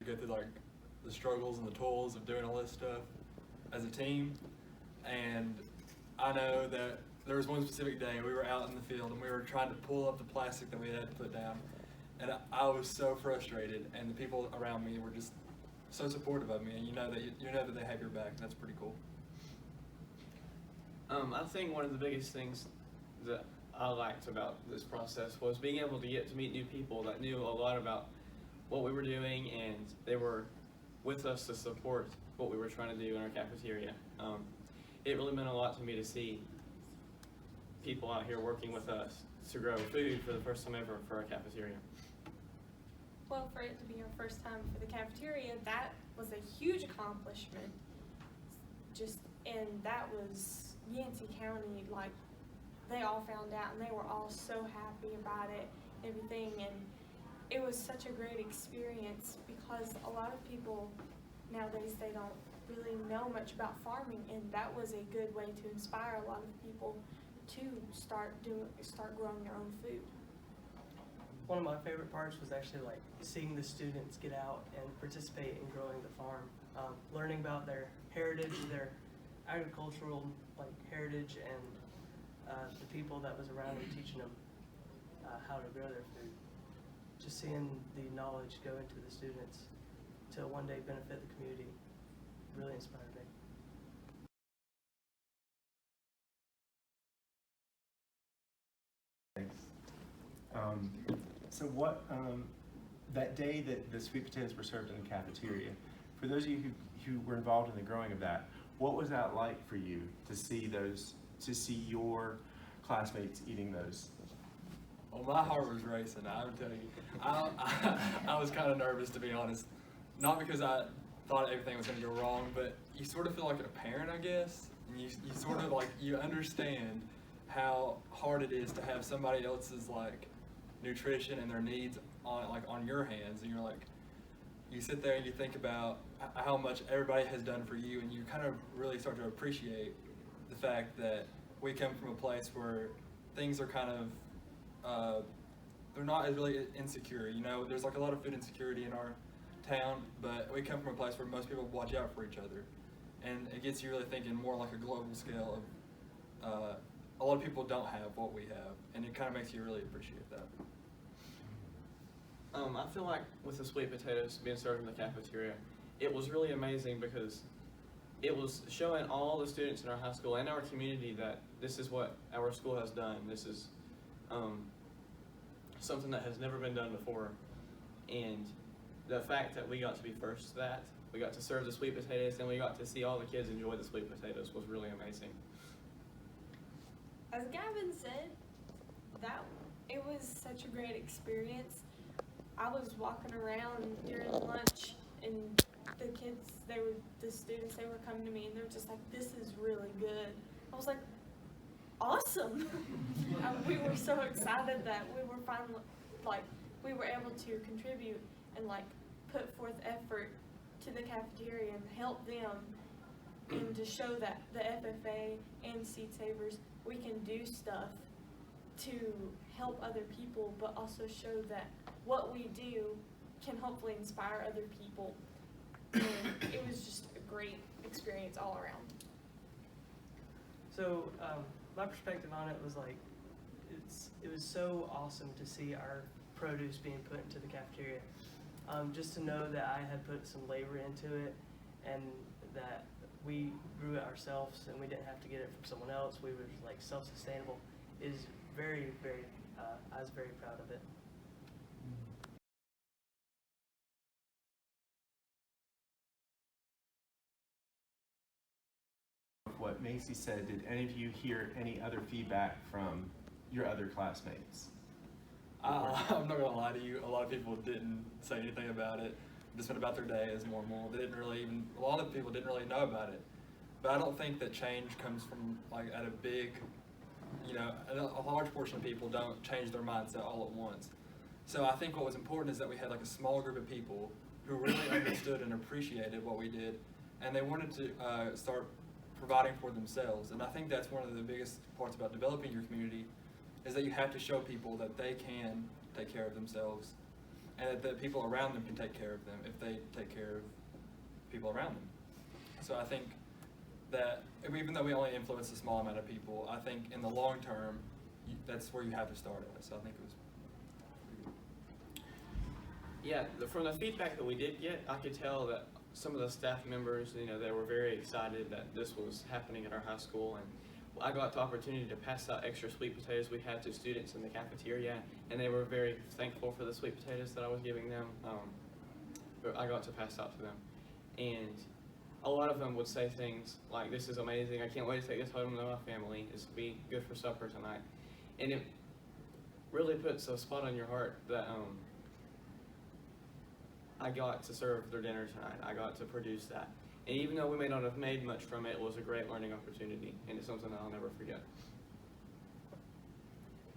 go through like the struggles and the toils of doing all this stuff as a team. And I know that there was one specific day we were out in the field and we were trying to pull up the plastic that we had to put down, and I was so frustrated, and the people around me were just so supportive of me, and you know that they have your back. That's pretty cool. I think one of the biggest things that I liked about this process was being able to get to meet new people that knew a lot about what we were doing, and they were with us to support what we were trying to do in our cafeteria. It really meant a lot to me to see people out here working with us to grow food for the first time ever for our cafeteria. Well, for it to be our first time for the cafeteria, that was a huge accomplishment. And that was Yancey County, like, they all found out and they were all so happy about it, everything, and it was such a great experience because a lot of people nowadays, they don't really know much about farming, and that was a good way to inspire a lot of people to start growing their own food. One of my favorite parts was actually like seeing the students get out and participate in growing the farm, learning about their heritage, their agricultural heritage, and the people that was around them teaching them how to grow their food. Just seeing the knowledge go into the students to one day benefit the community really inspired me. Thanks. So what, that day that the sweet potatoes were served in the cafeteria, for those of you who were involved in the growing of that, what was that like for you to see your classmates eating those? Well, my heart was racing, I would tell you. I was kind of nervous, to be honest. Not because I thought everything was going to go wrong, but you sort of feel like a parent, I guess. And you sort of you understand how hard it is to have somebody else's nutrition and their needs on your hands, and you sit there and you think about how much everybody has done for you, and you kind of really start to appreciate the fact that we come from a place where things are kind of they're not as really insecure. There's a lot of food insecurity in our town, but we come from a place where most people watch out for each other, and it gets you really thinking more like a global scale of a lot of people don't have what we have, and it kind of makes you really appreciate that. I feel like with the sweet potatoes being served in the cafeteria, it was really amazing because it was showing all the students in our high school and our community that this is what our school has done. This is something that has never been done before, and the fact that we got to be first to that, we got to serve the sweet potatoes, and we got to see all the kids enjoy the sweet potatoes was really amazing. As Gavin said, it was such a great experience. I was walking around during lunch, and the students, they were coming to me, and they were just like, "This is really good." I was like, "Awesome!" We were so excited that we were finally, we were able to contribute and put forth effort to the cafeteria and help them, and to show that the FFA and Seed Savers, we can do stuff to help other people, but also show that what we do can hopefully inspire other people. And it was just a great experience all around. So my perspective on it was it was so awesome to see our produce being put into the cafeteria. Just to know that I had put some labor into it, and that we grew it ourselves and we didn't have to get it from someone else. We were self-sustainable is very, very, I was very proud of it. What Maci said, did any of you hear any other feedback from your other classmates? I'm not gonna lie to you, a lot of people didn't say anything about it. Just went about their day as normal. They didn't really a lot of people didn't really know about it. But I don't think that change comes from at a big, a large portion of people don't change their mindset all at once. So I think what was important is that we had a small group of people who really understood and appreciated what we did, and they wanted to start providing for themselves. And I think that's one of the biggest parts about developing your community, is that you have to show people that they can take care of themselves. and that the people around them can take care of them if they take care of people around them. So I think that even though we only influence a small amount of people, I think in the long term, that's where you have to start at. So I think it was pretty good. Yeah, from the feedback that we did get, I could tell that some of the staff members, they were very excited that this was happening at our high school, and I got the opportunity to pass out extra sweet potatoes we had to students in the cafeteria, and they were very thankful for the sweet potatoes that I was giving them. I got to pass out to them, and a lot of them would say things like, "This is amazing, I can't wait to take this home to my family, this will be good for supper tonight." And it really puts a spot on your heart that I got to serve their dinner tonight, I got to produce that. And even though we may not have made much from it, it was a great learning opportunity, and it's something that I'll never forget.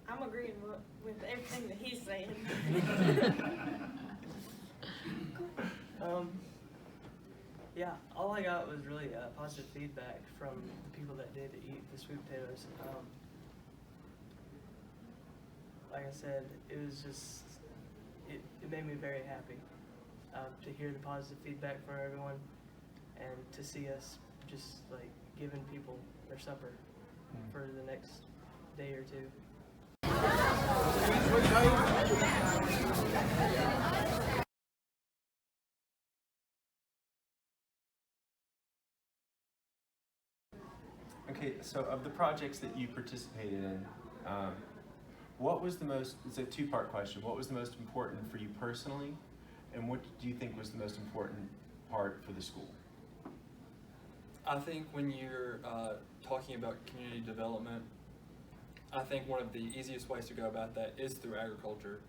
I'm agreeing with everything that he's saying. Yeah, all I got was really positive feedback from the people that did eat the sweet potatoes. Like I said, it was just, it made me very happy to hear the positive feedback from everyone and to see us just like giving people their supper for the next day or two. Okay, so of the projects that you participated in, what was the most, it's a two-part question, what was the most important for you personally, and what do you think was the most important part for the school? I think when you're talking about community development, I think one of the easiest ways to go about that is through agriculture.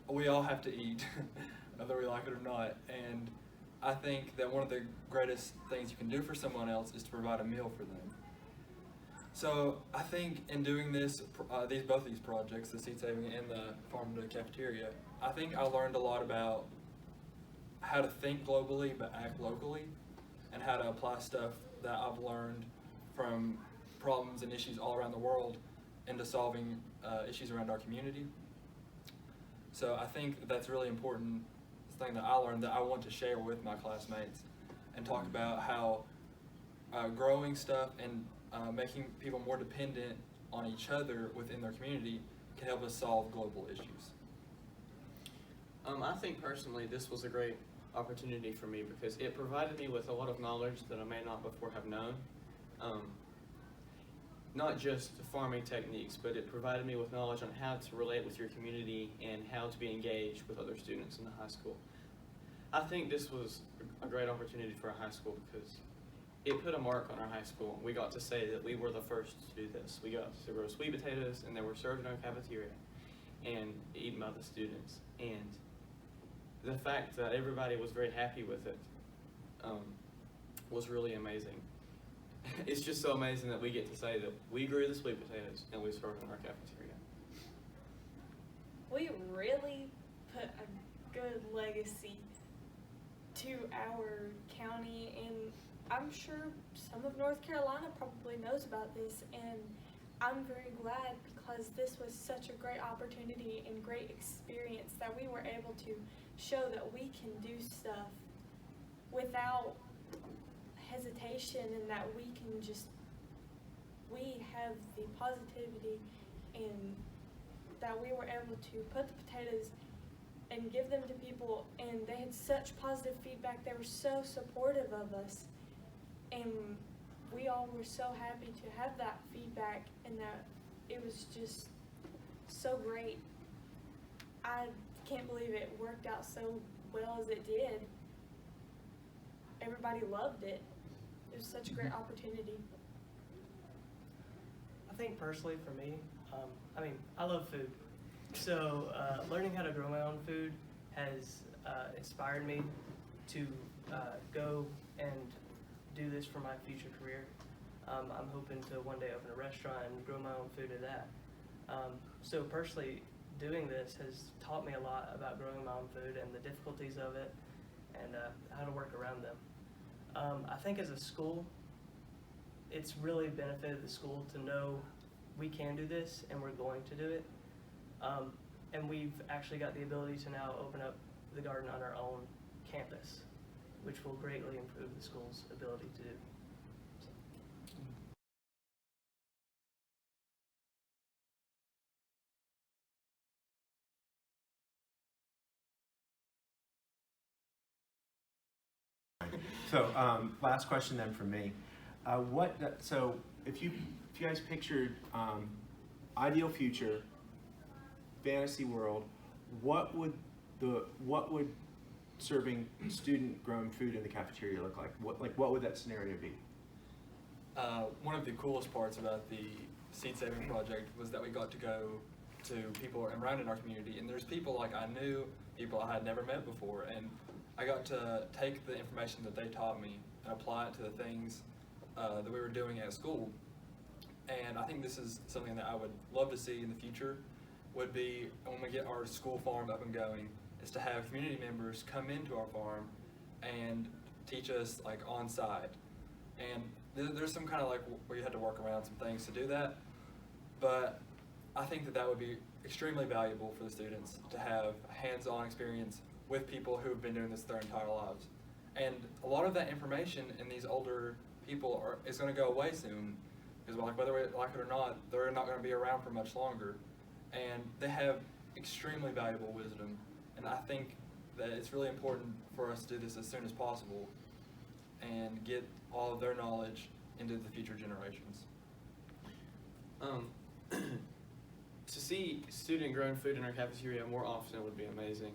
We all have to eat, whether we like it or not, and I think that one of the greatest things you can do for someone else is to provide a meal for them. So I think in doing this, both these projects, the seed saving and the farm to cafeteria, I think I learned a lot about how to think globally but act locally, and how to apply stuff that I've learned from problems and issues all around the world into solving issues around our community. So I think that's really important thing that I learned that I want to share with my classmates, and talk about how growing stuff and making people more dependent on each other within their community can help us solve global issues. I think personally this was a great opportunity for me because it provided me with a lot of knowledge that I may not before have known. Not just farming techniques, but it provided me with knowledge on how to relate with your community and how to be engaged with other students in the high school. I think this was a great opportunity for a high school because it put a mark on our high school. We got to say that we were the first to do this. We got to grow sweet potatoes, and they were served in our cafeteria and eaten by the students. And the fact that everybody was very happy with it was really amazing. It's just so amazing that we get to say that we grew the sweet potatoes and we served in our cafeteria. We really put a good legacy to our county, and I'm sure some of North Carolina probably knows about this, and I'm very glad because this was such a great opportunity and great experience that we were able to show that we can do stuff without hesitation, and that we have the positivity, and that we were able to put the potatoes and give them to people, and they had such positive feedback. They were so supportive of us, and we all were so happy to have that feedback, and that it was just so great. I can't believe it worked out so well as it did. Everybody loved it. It was such a great opportunity. I think personally for me, I love food. So learning how to grow my own food has inspired me to go and do this for my future career. I'm hoping to one day open a restaurant and grow my own food at that. So personally, doing this has taught me a lot about growing my own food and the difficulties of it, and how to work around them. I think as a school, it's really benefited the school to know we can do this and we're going to do it. and we've actually got the ability to now open up the garden on our own campus, which will greatly improve the school's ability to do. So, last question then from me. So if you guys pictured ideal future, fantasy world, what would serving student-grown food in the cafeteria look like? What would that scenario be? One of the coolest parts about the Seed Saving Project was that we got to go to people around in our community, and there's people like I knew, people I had never met before, and I got to take the information that they taught me and apply it to the things that we were doing at school. And I think this is something that I would love to see in the future, would be when we get our school farm up and going, is to have community members come into our farm and teach us like on site. And there's some kind of like where you had to work around some things to do that, but I think that that would be extremely valuable for the students to have hands-on experience with people who have been doing this their entire lives. And a lot of that information in these older people is going to go away soon, because like whether we like it or not, they're not going to be around for much longer. And they have extremely valuable wisdom, and I think that it's really important for us to do this as soon as possible and get all of their knowledge into the future generations. To see student-grown food in our cafeteria more often would be amazing.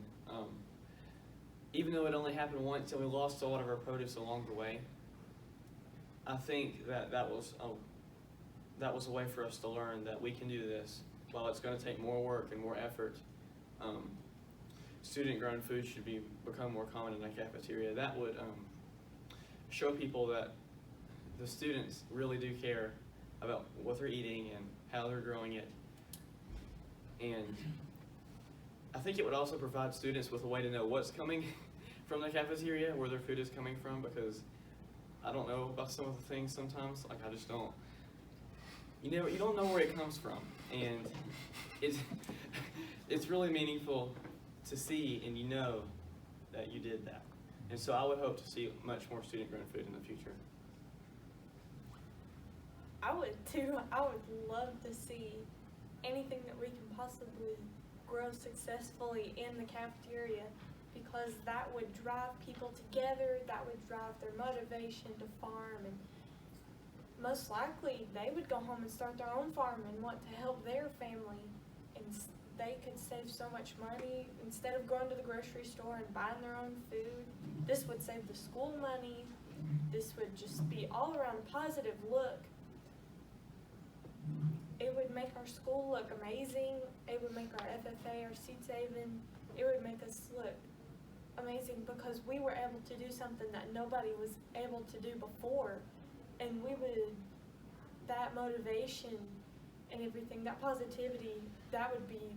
Even though it only happened once and we lost a lot of our produce along the way, I think that was a way for us to learn that we can do this. While it's going to take more work and more effort, student-grown food should become more common in the cafeteria. That would show people that the students really do care about what they're eating and how they're growing it. And I think it would also provide students with a way to know what's coming from the cafeteria, where their food is coming from, because I don't know about some of the things sometimes. Like I just don't, you don't know where it comes from. And it's really meaningful to see, and you know that you did that. And so I would hope to see much more student-grown food in the future. I would too. I would love to see anything that we can possibly grow successfully in the cafeteria, because that would drive people together, that would drive their motivation to farm, and most likely they would go home and start their own farm and want to help their family, and they could save so much money instead of going to the grocery store and buying their own food. This would save the school money. This would just be all around a positive look. It would make our school look amazing. It would make our FFA, our seed saving, it would make us look amazing, because we were able to do something that nobody was able to do before. And that motivation and everything, that positivity, that would be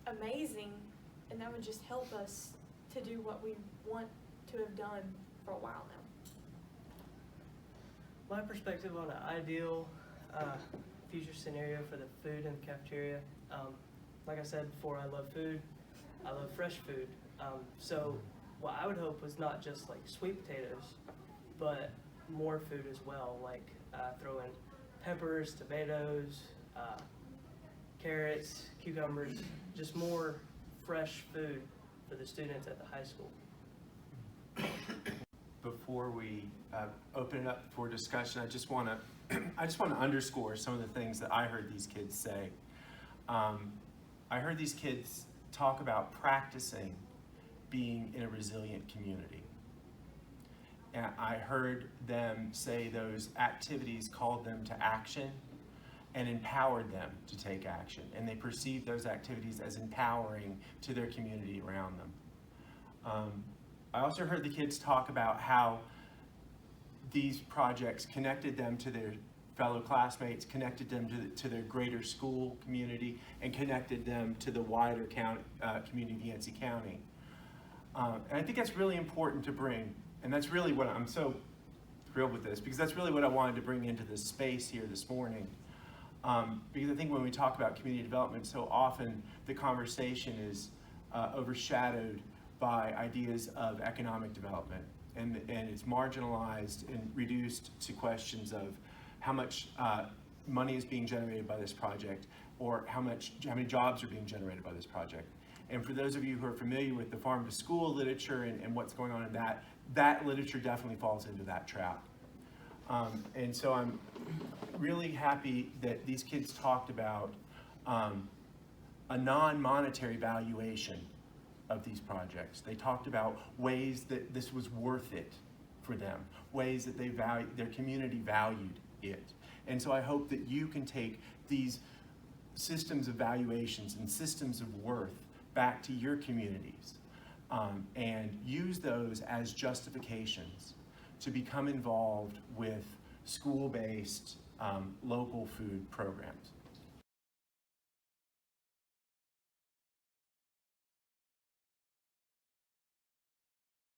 amazing, and that would just help us to do what we want to have done for a while now. My perspective on an ideal future scenario for the food in the cafeteria, like I said before, I love food. I love fresh food. So what I would hope was not just like sweet potatoes, but more food as well, like throw in peppers, tomatoes, carrots, cucumbers, just more fresh food for the students at the high school. Before we open it up for discussion, I just want to underscore some of the things that I heard these kids say. I heard these kids talk about practicing being in a resilient community. And I heard them say those activities called them to action and empowered them to take action. And they perceived those activities as empowering to their community around them. I also heard the kids talk about how these projects connected them to their fellow classmates, connected them to their greater school community, and connected them to the wider community of Yancey County. And I think that's really important to bring, and that's really what I'm so thrilled with this, because that's really what I wanted to bring into this space here this morning. Because I think when we talk about community development, so often the conversation is overshadowed by ideas of economic development, and it's marginalized and reduced to questions of how much money is being generated by this project, or how many jobs are being generated by this project. And for those of you who are familiar with the farm to school literature and what's going on in that literature definitely falls into that trap. And so I'm really happy that these kids talked about a non-monetary valuation of these projects. They talked about ways that this was worth it for them, ways that their community valued it. And so I hope that you can take these systems of valuations and systems of worth back to your communities and use those as justifications to become involved with school-based local food programs.